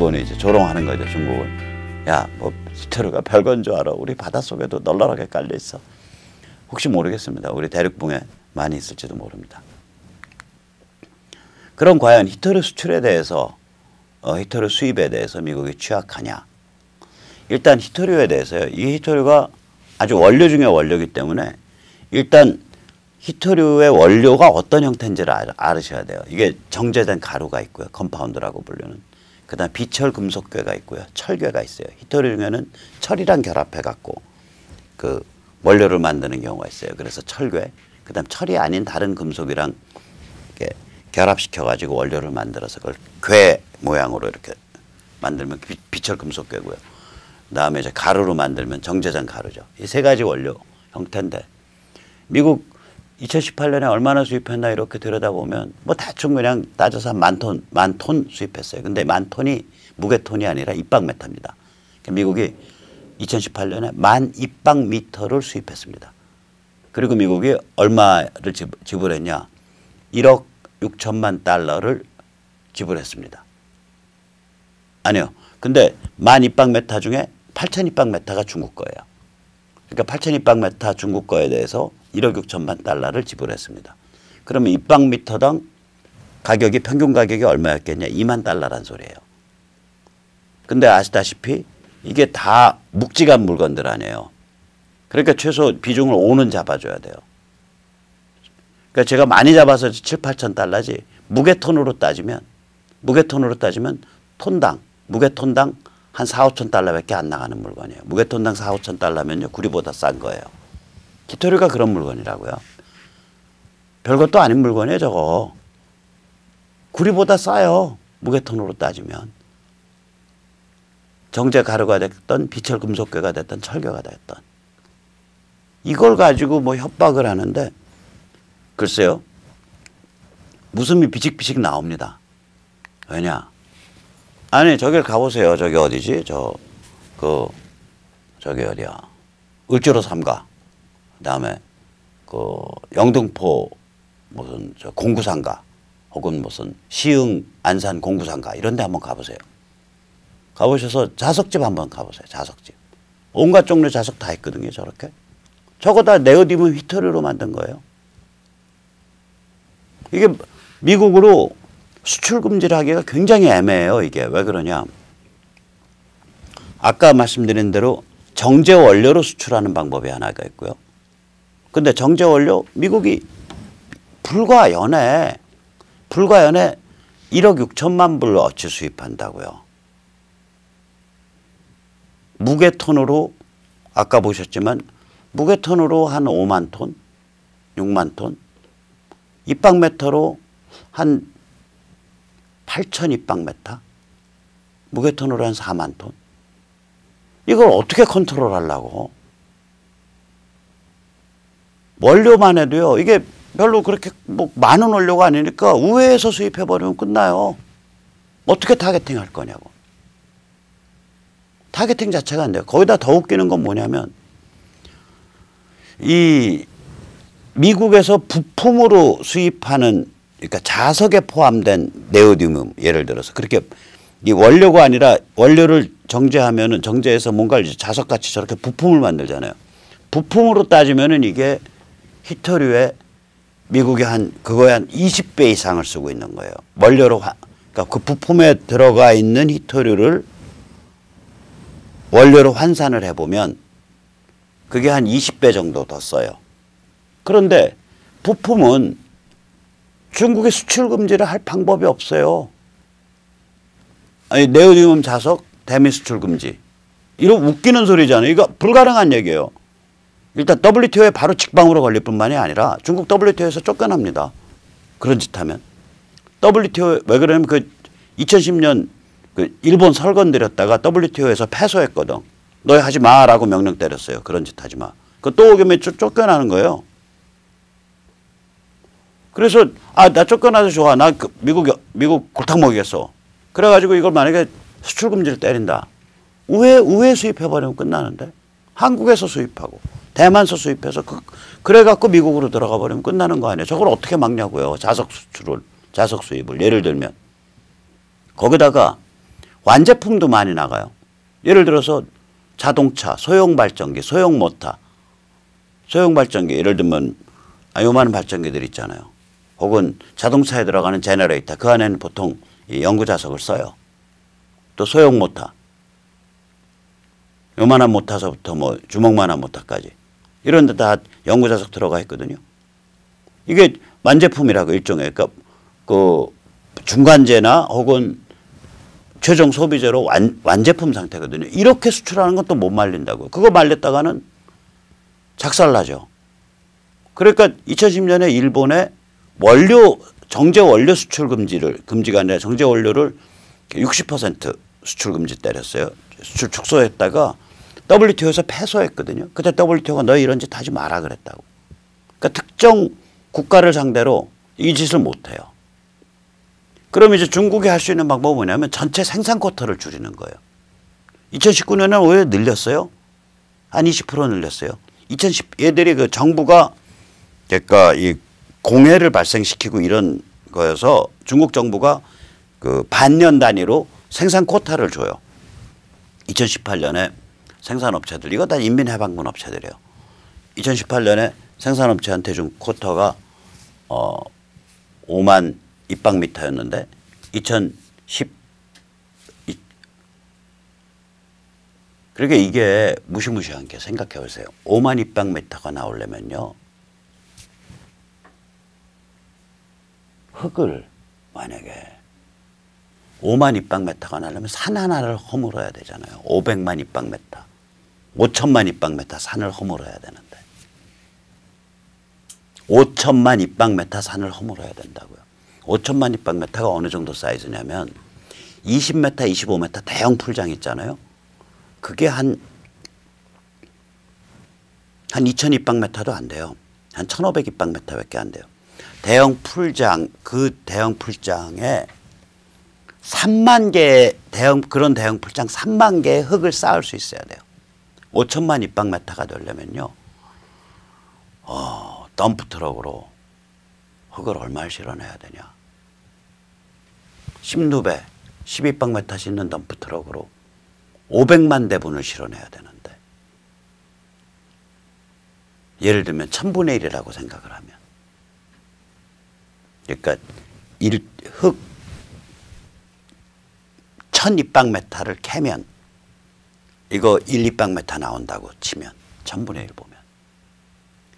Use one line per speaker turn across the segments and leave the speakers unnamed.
일본이 이제 조롱하는 거죠, 중국을. 야, 뭐 히토류가 별건 줄 알아. 우리 바닷속에도 널널하게 깔려 있어. 혹시 모르겠습니다. 우리 대륙붕에 많이 있을지도 모릅니다. 그럼 과연 히토류 수출에 대해서 히토류 수입에 대해서 미국이 취약하냐? 일단 히토류에 대해서요. 이 히토류가 아주 원료 중에 원료이기 때문에 일단 히토류의 원료가 어떤 형태인지를 알으셔야 돼요. 이게 정제된 가루가 있고요. 컴파운드라고 부르는. 그 다음 비철 금속괴가 있고요. 철괴가 있어요. 히토류 중에는 철이랑 결합해 갖고 그 원료를 만드는 경우가 있어요. 그래서 철괴. 그 다음 철이 아닌 다른 금속이랑 이렇게 결합시켜 가지고 원료를 만들어서 그걸 괴 모양으로 이렇게 만들면 비철 금속괴고요. 그 다음에 이제 가루로 만들면 정제된 가루죠. 이 세 가지 원료 형태인데 미국 2018년에 얼마나 수입했나 이렇게 들여다보면 뭐 대충 그냥 따져서 만 톤 수입했어요. 근데 만 톤이 무게톤이 아니라 입방미터입니다. 미국이 2018년에 10,000 입방미터를 수입했습니다. 그리고 미국이 얼마를 지불했냐? 1억 6천만 달러를 지불했습니다. 아니요. 근데 10,000 입방미터 중에 8,000 입방미터가 중국 거예요. 그러니까 8,000 입방미터 중국 거에 대해서 1억 6천만 달러를 지불했습니다. 그러면 입방미터당 가격이 평균 가격이 얼마였겠냐? 2만 달러란 소리예요. 근데 아시다시피 이게 다 묵직한 물건들 아니에요. 그러니까 최소 비중을 5는 잡아줘야 돼요. 그러니까 제가 많이 잡아서 7, 8천 달러지 무게톤으로 따지면 톤당 무게톤당 한 4, 5천 달러밖에 안 나가는 물건이에요. 무게톤당 4, 5천 달러면요. 구리보다 싼 거예요. 히토류가 그런 물건이라고요. 별것도 아닌 물건이에요, 저거. 구리보다 싸요. 무게톤으로 따지면. 정제 가루가 됐던 비철 금속괴가 됐던 철괴가 됐던. 이걸 가지고 뭐 협박을 하는데 글쎄요. 웃음이 비직비직 나옵니다. 왜냐? 아니 저길 가보세요. 저기 어디지? 저기 어디야? 을지로 삼가. 그다음에 그 영등포 무슨 저 공구상가 혹은 무슨 시흥 안산 공구상가 이런 데 한번 가보세요. 가보셔서 자석집 한번 가보세요. 자석집. 온갖 종류 자석 다 있거든요. 저렇게. 저거 다 네오디뒴 히토류로 만든 거예요. 이게 미국으로 수출 금지를 하기가 굉장히 애매해요. 이게 왜 그러냐. 아까 말씀드린 대로 정제 원료로 수출하는 방법이 하나가 있고요. 근데 정제 원료 미국이 불과 연에 1억 6천만 불 어치 수입한다고요. 무게톤으로 아까 보셨지만 무게톤으로 한 5만 톤, 6만 톤, 입방미터로 한 8,000 입방미터, 무게톤으로 한 4만 톤. 이걸 어떻게 컨트롤 하려고? 원료만 해도요. 이게 별로 그렇게 뭐 많은 원료가 아니니까 우회해서 수입해버리면 끝나요. 어떻게 타겟팅 할 거냐고. 타겟팅 자체가 안 돼요. 거기다 더 웃기는 건 뭐냐면 이 미국에서 부품으로 수입하는 그러니까 자석에 포함된 네오디뒴 예를 들어서 그렇게 이 원료가 아니라 원료를 정제하면은 정제해서 뭔가를 자석같이 저렇게 부품을 만들잖아요. 부품으로 따지면은 이게 히토류에 미국이 그거에 한 20배 이상을 쓰고 있는 거예요. 원료로 그러니까 그 부품에 들어가 있는 히토류를 원료로 환산을 해보면 그게 한 20배 정도 더 써요. 그런데 부품은 중국에 수출 금지를 할 방법이 없어요. 아니 네오디뒴 자석 대미 수출 금지. 이런 웃기는 소리잖아요. 이거 불가능한 얘기예요. 일단 WTO에 바로 직방으로 걸릴 뿐만이 아니라 중국 WTO에서 쫓겨납니다. 그런 짓 하면. WTO 왜 그러냐면 그 2010년 그 일본 설건 들였다가 WTO에서 패소했거든. 너 하지 마라고 명령 때렸어요. 그런 짓 하지 마. 그 또 오면 쫓겨나는 거예요. 그래서 나 쫓겨나도 좋아. 나 그 미국 골탕 먹이겠어. 그래가지고 이걸 만약에 수출 금지를 때린다. 우회 수입해버리면 끝나는데 한국에서 수입하고 대만서 수입해서 그래갖고 미국으로 들어가 버리면 끝나는 거 아니에요. 저걸 어떻게 막냐고요. 자석 수입을 예를 들면 거기다가 완제품도 많이 나가요. 예를 들어서 자동차, 소형 발전기, 소형 모터, 소형 발전기 예를 들면 요만한 발전기들 있잖아요. 혹은 자동차에 들어가는 제너레이터 그 안에는 보통 이 연구자석을 써요. 또 소형 모터 요만한 모터서부터 뭐 주먹만한 모터까지 이런 데 다 연구자석 들어가 있거든요. 이게 완제품이라고 일종의 그러니까 그 중간재나 혹은 최종 소비재로 완제품 상태거든요. 이렇게 수출하는 건 또 못 말린다고요. 그거 말렸다가는 작살나죠. 그러니까 2010년에 일본에 정제 원료 수출 금지가 아니라 정제 원료를 60% 수출 금지 때렸어요. 수출 축소했다가 WTO에서 패소했거든요. 그때 WTO가 너 이런 짓 하지 마라 그랬다고. 그러니까 특정 국가를 상대로 이 짓을 못 해요. 그럼 이제 중국이 할 수 있는 방법은 뭐냐면 전체 생산 쿼터를 줄이는 거예요. 2019년에는 오히려 늘렸어요. 한 20% 늘렸어요. 얘들이 그 정부가 그러니까 이 공해를 발생시키고 이런 거여서 중국 정부가 그 반년 단위로 생산 쿼타를 줘요. 2018년에 생산업체들 이거 다 인민해방군 업체들이에요. 2018년에 생산업체한테 준 쿼터가 5만 입방미터였는데 그러니까 이게 무시무시한 게 생각해 보세요. 5만 입방미터가 나오려면요. 흙을 만약에 5만 입방미터가 나려면 산 하나를 허물어야 되잖아요. 500만 입방미터, 5천만 입방미터 산을 허물어야 되는데 5천만 입방미터 산을 허물어야 된다고요. 5천만 입방미터가 어느 정도 사이즈냐면 20m, 25m 대형 풀장 있잖아요. 그게 한 2000 입방미터도 안 돼요. 한 1500 입방미터밖에 안 돼요. 대형 풀장, 그 대형 풀장에 3만 개의 그런 대형 풀장 3만 개의 흙을 쌓을 수 있어야 돼요. 5천만 입방미터가 되려면요. 덤프 트럭으로 흙을 얼마를 실어내야 되냐. 16배, 12입방미터 싣는 덤프 트럭으로 500만 대분을 실어내야 되는데 예를 들면 1000분의 1이라고 생각을 하면 그러니까 흙 1000입방미터를 캐면 이거 1입방미터 나온다고 치면 1000분의 1 보면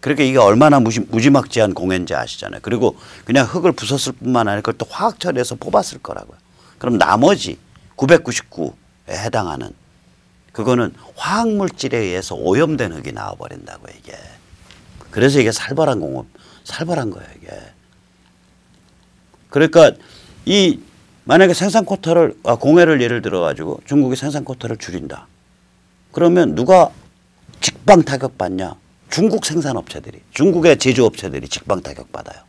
그러니까 이게 얼마나 무지막지한 공해인지 아시잖아요. 그리고 그냥 흙을 부쉈을 뿐만 아니라 그걸 또 화학 처리해서 뽑았을 거라고요. 그럼 나머지 999에 해당하는 그거는 화학물질에 의해서 오염된 흙이 나와버린다고요. 이게. 그래서 이게 살벌한 거예요. 이게. 그러니까 만약에 생산 쿼터를 공해를 예를 들어 가지고 중국이 생산 쿼터를 줄인다. 그러면 누가 직방 타격 받냐? 중국 생산업체들이, 중국의 제조업체들이 직방 타격 받아요.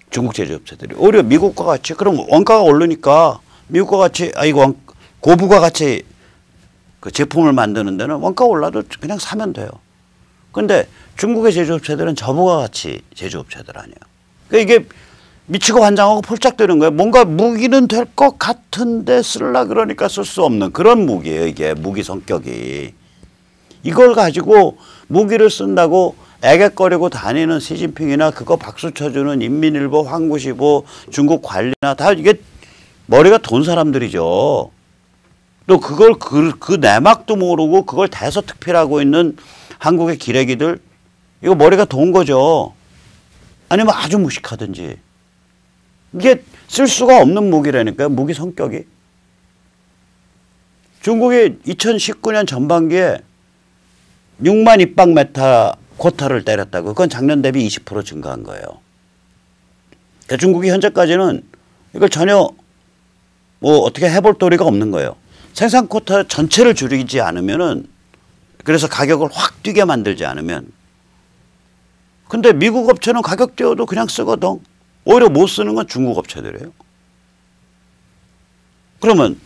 중국 제조업체들이. 오히려 미국과 같이 그럼 원가가 오르니까 미국과 같이 고부가 같이 그 제품을 만드는 데는 원가 올라도 그냥 사면 돼요. 그런데 중국의 제조업체들은 저부가 같이 제조업체들 아니에요. 그러니까 이게 미치고 환장하고 폴짝되는 거예요. 뭔가 무기는 될 것 같은데 쓸라 그러니까 쓸 수 없는 그런 무기예요. 이게 무기 성격이. 이걸 가지고 무기를 쓴다고 애객거리고 다니는 시진핑이나 그거 박수 쳐주는 인민일보, 황구시보, 중국 관리나 다 이게 머리가 돈 사람들이죠. 또 그걸 그 내막도 모르고 그걸 대서특필하고 있는 한국의 기레기들 이거 머리가 돈 거죠. 아니면 아주 무식하든지. 이게 쓸 수가 없는 무기라니까요. 무기 성격이. 중국이 2019년 전반기에 6만 입방미터 쿼터를 때렸다고. 그건 작년 대비 20% 증가한 거예요. 그러니까 중국이 현재까지는 이걸 전혀 뭐 어떻게 해볼 도리가 없는 거예요. 생산 쿼터 전체를 줄이지 않으면은 그래서 가격을 확 뛰게 만들지 않으면 근데 미국 업체는 가격 띄워도 그냥 쓰거든. 오히려 못 쓰는 건 중국 업체들이에요. 그러면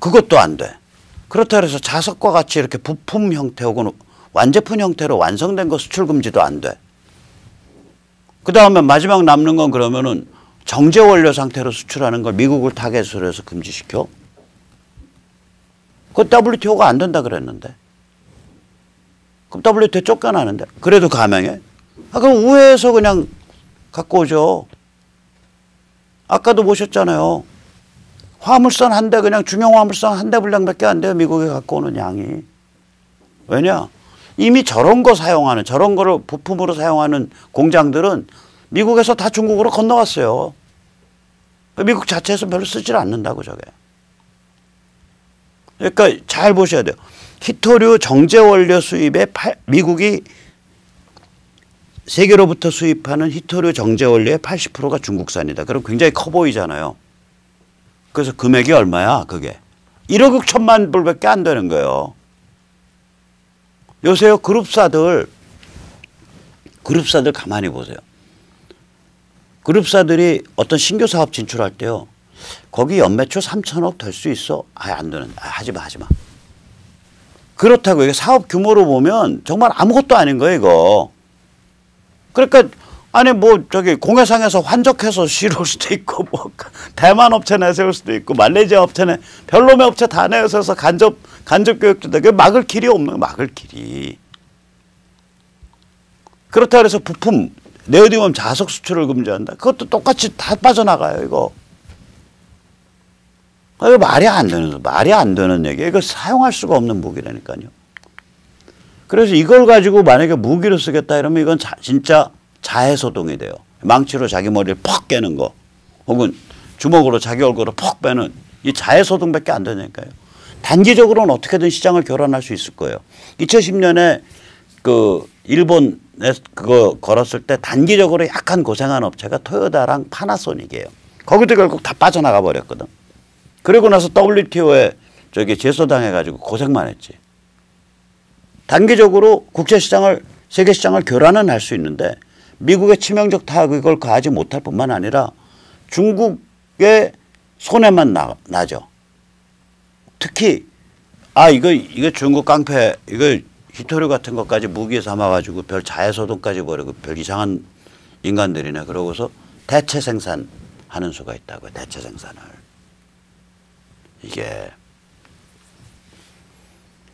그것도 안 돼. 그렇다 해서 자석과 같이 이렇게 부품 형태 혹은 완제품 형태로 완성된 거 수출 금지도 안 돼. 그 다음에 마지막 남는 건 그러면은 정제 원료 상태로 수출하는 걸 미국을 타겟으로 해서 금지시켜? 그 WTO가 안 된다 그랬는데. 그럼 WTO 쫓겨나는데. 그래도 감행해? 그럼 우회해서 그냥 갖고 오죠. 아까도 보셨잖아요. 화물선 한 대, 그냥 중형 화물선 한 대 분량밖에 안 돼요. 미국에 갖고 오는 양이. 왜냐? 이미 저런 거 사용하는, 저런 거를 부품으로 사용하는 공장들은 미국에서 다 중국으로 건너갔어요. 미국 자체에서 별로 쓰질 않는다고 저게. 그러니까 잘 보셔야 돼요. 히토류 정제 원료 수입에 미국이 세계로부터 수입하는 히토류 정제 원료의 80%가 중국산이다. 그럼 굉장히 커 보이잖아요. 그래서 금액이 얼마야 그게? 1억 6천만 불밖에 안 되는 거예요. 요새 그룹사들 가만히 보세요. 그룹사들이 어떤 신규 사업 진출할 때요. 거기 연매출 3천억 될 수 있어? 안 되는. 하지 마. 그렇다고 이게 사업 규모로 보면 정말 아무것도 아닌 거예요, 이거. 그러니까 아니 뭐 저기 공해상에서 환적해서 실을 수도 있고 뭐 대만 업체 내세울 수도 있고 말레이시아 업체네 별놈의 업체 다 내세워서 간접 교육주다. 그 막을 길이 없는 막을 길이. 그렇다 그래서 부품 네오디멈 자석 수출을 금지한다. 그것도 똑같이 다 빠져나가요, 이거. 이거 말이 안 되는 얘기예요. 이거 사용할 수가 없는 무기라니까요. 그래서 이걸 가지고 만약에 무기로 쓰겠다 이러면 이건 진짜 자해소동이 돼요. 망치로 자기 머리를 퍽 깨는 거 혹은 주먹으로 자기 얼굴을 퍽 빼는 이 자해소동밖에 안 되니까요. 단기적으로는 어떻게든 시장을 교란할 수 있을 거예요. 2010년에 그 일본에 그거 걸었을 때 단기적으로 약간 고생한 업체가 토요타랑 파나소닉이에요. 거기도 결국 다 빠져나가 버렸거든. 그리고 나서 WTO에 저기 제소당해가지고 고생만 했지. 단기적으로 국제시장을 세계시장을 교란은 할 수 있는데 미국의 치명적 타격을 가하지 못할 뿐만 아니라 중국의 손해만 나죠. 특히 이거 중국 깡패 이거 히토류 같은 것까지 무기에 삼아가지고 별 자해소동까지 벌이고 별 이상한 인간들이네. 그러고서 대체 생산하는 수가 있다고요. 대체 생산을. 이게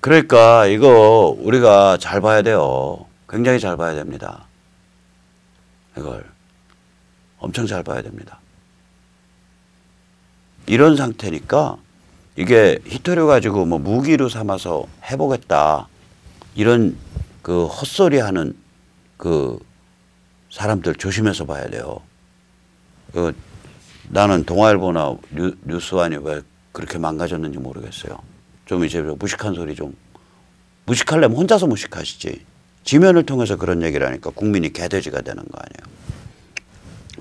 그러니까 이거 우리가 잘 봐야 돼요. 굉장히 잘 봐야 됩니다. 이걸 엄청 잘 봐야 됩니다. 이런 상태니까 이게 히토류 가지고 뭐 무기로 삼아서 해보겠다 이런 그 헛소리 하는 그 사람들 조심해서 봐야 돼요. 나는 동아일보나 뉴스완이 왜 그렇게 망가졌는지 모르겠어요. 좀 이제 무식한 소리 좀. 무식하려면 혼자서 무식하시지. 지면을 통해서 그런 얘기를 하니까 국민이 개돼지가 되는 거 아니에요.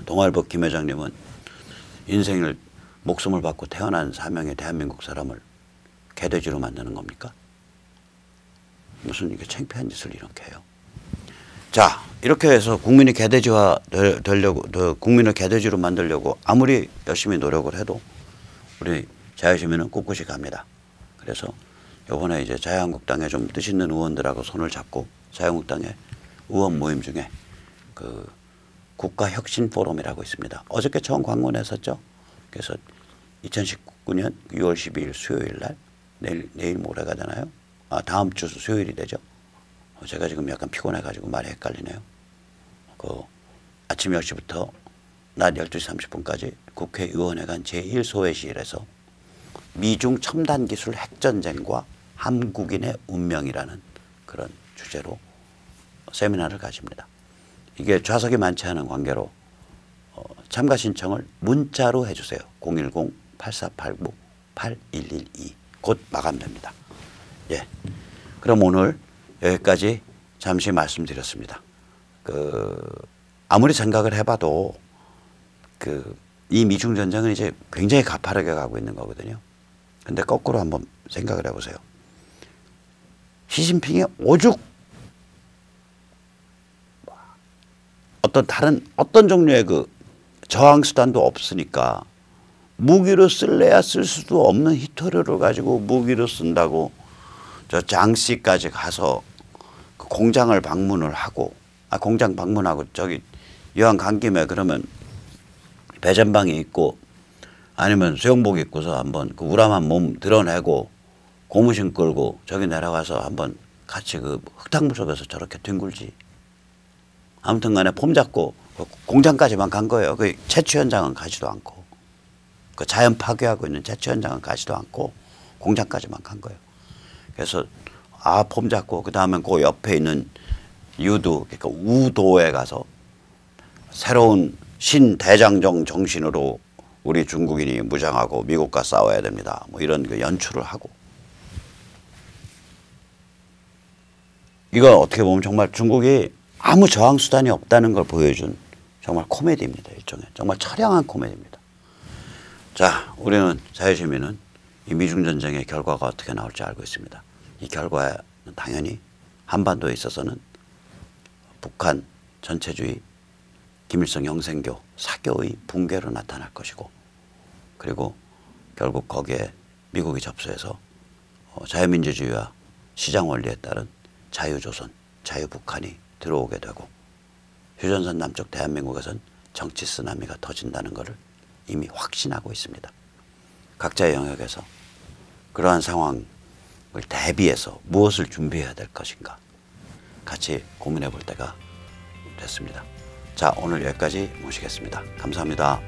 동아일보 김 회장님은 인생을 목숨을 받고 태어난 사명의 대한민국 사람을 개돼지로 만드는 겁니까? 무슨 이게 창피한 짓을 이렇게 해요. 자, 이렇게 해서 국민이 개돼지화 되려고, 국민을 개돼지로 만들려고 아무리 열심히 노력을 해도 우리 자유시민은 꿋꿋이 갑니다. 그래서 이번에 이제 자유한국당에 좀 뜻 있는 의원들하고 손을 잡고 자유한국당의 의원 모임 중에 그 국가혁신포럼이라고 있습니다. 어저께 처음 광고냈었죠. 그래서 2019년 6월 12일 수요일 날 내일 모레가 되나요? 다음 주 수요일이 되죠. 제가 지금 약간 피곤해가지고 말이 헷갈리네요. 그 아침 10시부터 낮 12시 30분까지 국회의원회관 제1소회실에서 미중 첨단기술 핵전쟁과 한국인의 운명이라는 그런 주제로 세미나를 가집니다. 이게 좌석이 많지 않은 관계로 참가 신청을 문자로 해주세요. 010-8489-8112 곧 마감됩니다. 예, 그럼 오늘 여기까지 잠시 말씀드렸습니다. 아무리 생각을 해봐도 이 미중 전쟁은 이제 굉장히 가파르게 가고 있는 거거든요. 근데 거꾸로 한번 생각을 해보세요. 시진핑이 오죽 어떤 종류의 그 저항 수단도 없으니까 무기로 쓸래야 쓸 수도 없는 히토류를 가지고 무기로 쓴다고 저 장씨까지 가서 그 공장을 방문을 하고 공장 방문하고 저기 이왕 간 김에 그러면 배전방이 있고 아니면 수영복 입고서 한번 그 우람한 몸 드러내고 고무신 끌고 저기 내려가서 한번 같이 그 흙탕물 속에서 저렇게 뒹굴지. 아무튼 간에 폼 잡고 공장까지만 간 거예요. 그 채취 현장은 가지도 않고 그 자연 파괴하고 있는 채취 현장은 가지도 않고 공장까지만 간 거예요. 그래서 폼 잡고 그 다음에 그 옆에 있는 유도 그러니까 우도에 가서 새로운 신대장정 정신으로 우리 중국인이 무장하고 미국과 싸워야 됩니다. 뭐 이런 그 연출을 하고 이건 어떻게 보면 정말 중국이 아무 저항 수단이 없다는 걸 보여준 정말 코미디입니다. 일종의 정말 처량한 코미디입니다. 자, 우리는 자유시민은 이 미중전쟁의 결과가 어떻게 나올지 알고 있습니다. 이 결과는 당연히 한반도에 있어서는 북한 전체주의 김일성 영생교 사교의 붕괴로 나타날 것이고 그리고 결국 거기에 미국이 접수해서 자유민주주의와 시장 원리에 따른 자유조선, 자유북한이 들어오게 되고 휴전선 남쪽 대한민국에선 정치 쓰나미가 터진다는 것을 이미 확신하고 있습니다. 각자의 영역에서 그러한 상황을 대비해서 무엇을 준비해야 될 것인가 같이 고민해 볼 때가 됐습니다. 자, 오늘 여기까지 모시겠습니다. 감사합니다.